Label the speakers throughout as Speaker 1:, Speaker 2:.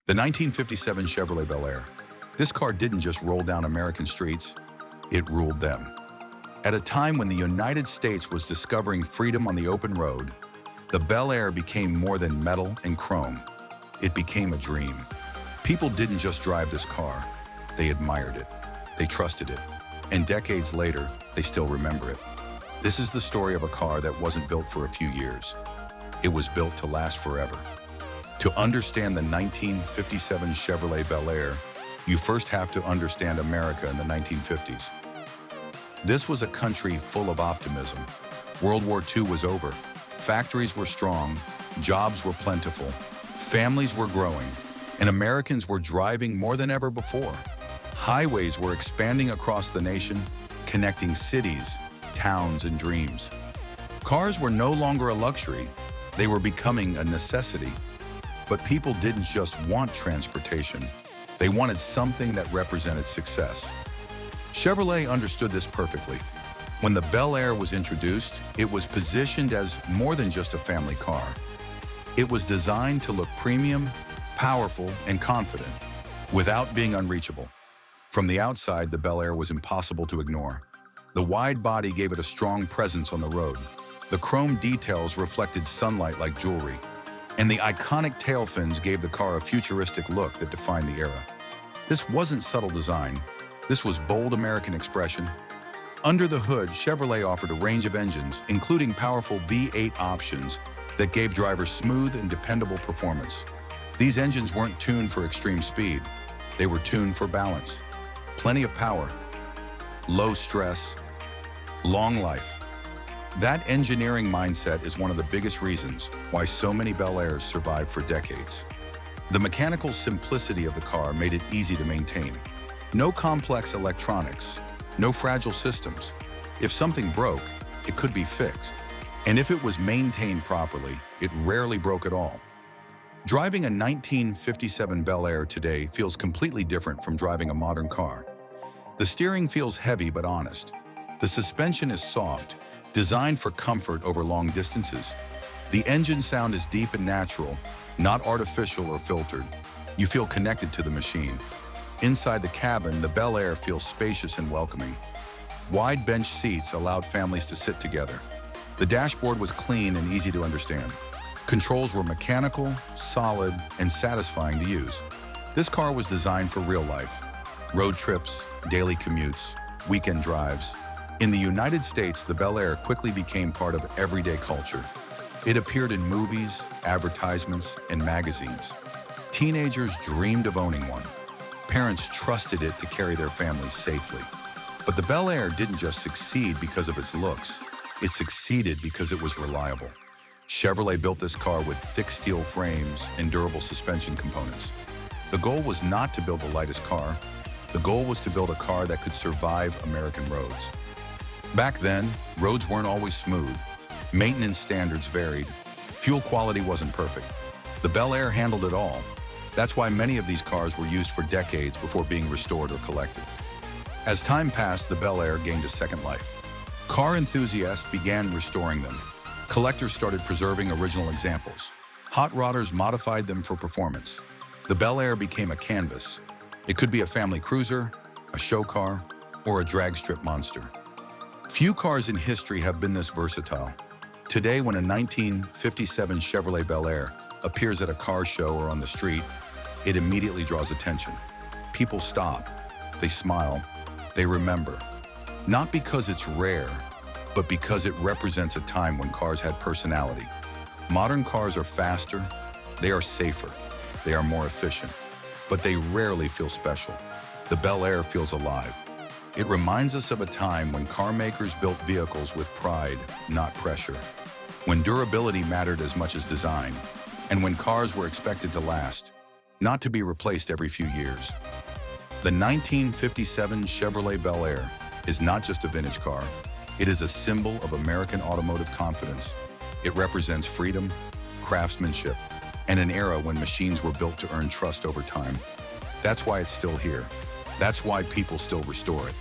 Speaker 1: The 1957 Chevrolet Bel Air. This car didn't just roll down American streets, it ruled them. At a time when the United States was discovering freedom on the open road, the Bel Air became more than metal and chrome. It became a dream. People didn't just drive this car, they admired it, they trusted it, and decades later, they still remember it. This is the story of a car that wasn't built for a few years. It was built to last forever. To understand the 1957 Chevrolet Bel Air, you first have to understand America in the 1950s. This was a country full of optimism. World War II was over. Factories were strong, jobs were plentiful, families were growing, and Americans were driving more than ever before. Highways were expanding across the nation, connecting cities, towns, and dreams. Cars were no longer a luxury, they were becoming a necessity. But people didn't just want transportation, they wanted something that represented success. Chevrolet understood this perfectly. When the Bel Air was introduced, it was positioned as more than just a family car. It was designed to look premium, powerful, and confident, without being unreachable. From the outside, the Bel Air was impossible to ignore. The wide body gave it a strong presence on the road. The chrome details reflected sunlight like jewelry, and the iconic tail fins gave the car a futuristic look that defined the era. This wasn't subtle design, this was bold American expression. Under the hood, Chevrolet offered a range of engines, including powerful V8 options that gave drivers smooth and dependable performance. These engines weren't tuned for extreme speed, they were tuned for balance. Plenty of power, low stress, long life. That engineering mindset is one of the biggest reasons why so many Bel Airs survived for decades. The mechanical simplicity of the car made it easy to maintain. No complex electronics, no fragile systems. If something broke, it could be fixed. And if it was maintained properly, it rarely broke at all. Driving a 1957 Bel Air today feels completely different from driving a modern car. The steering feels heavy but honest. The suspension is soft, designed for comfort over long distances. The engine sound is deep and natural, not artificial or filtered. You feel connected to the machine. Inside the cabin, the Bel Air feels spacious and welcoming. Wide bench seats allowed families to sit together. The dashboard was clean and easy to understand. Controls were mechanical, solid, and satisfying to use. This car was designed for real life. Road trips, daily commutes, weekend drives. In the United States, the Bel Air quickly became part of everyday culture. It appeared in movies, advertisements, and magazines. Teenagers dreamed of owning one. Parents trusted it to carry their families safely. But the Bel Air didn't just succeed because of its looks. It succeeded because it was reliable. Chevrolet built this car with thick steel frames and durable suspension components. The goal was not to build the lightest car. The goal was to build a car that could survive American roads. Back then, roads weren't always smooth. Maintenance standards varied. Fuel quality wasn't perfect. The Bel Air handled it all. That's why many of these cars were used for decades before being restored or collected. As time passed, the Bel Air gained a second life. Car enthusiasts began restoring them. Collectors started preserving original examples. Hot rodders modified them for performance. The Bel Air became a canvas. It could be a family cruiser, a show car, or a drag strip monster. Few cars in history have been this versatile. Today, when a 1957 Chevrolet Bel Air appears at a car show or on the street, it immediately draws attention. People stop, they smile, they remember. Not because it's rare, but because it represents a time when cars had personality. Modern cars are faster, they are safer, they are more efficient, but they rarely feel special. The Bel Air feels alive. It reminds us of a time when car makers built vehicles with pride, not pressure. When durability mattered as much as design, and when cars were expected to last, not to be replaced every few years. The 1957 Chevrolet Bel Air is not just a vintage car, it is a symbol of American automotive confidence. It represents freedom, craftsmanship, and an era when machines were built to earn trust over time. That's why it's still here. That's why people still restore it.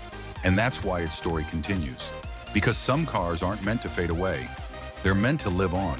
Speaker 1: And that's why its story continues. Because some cars aren't meant to fade away. They're meant to live on.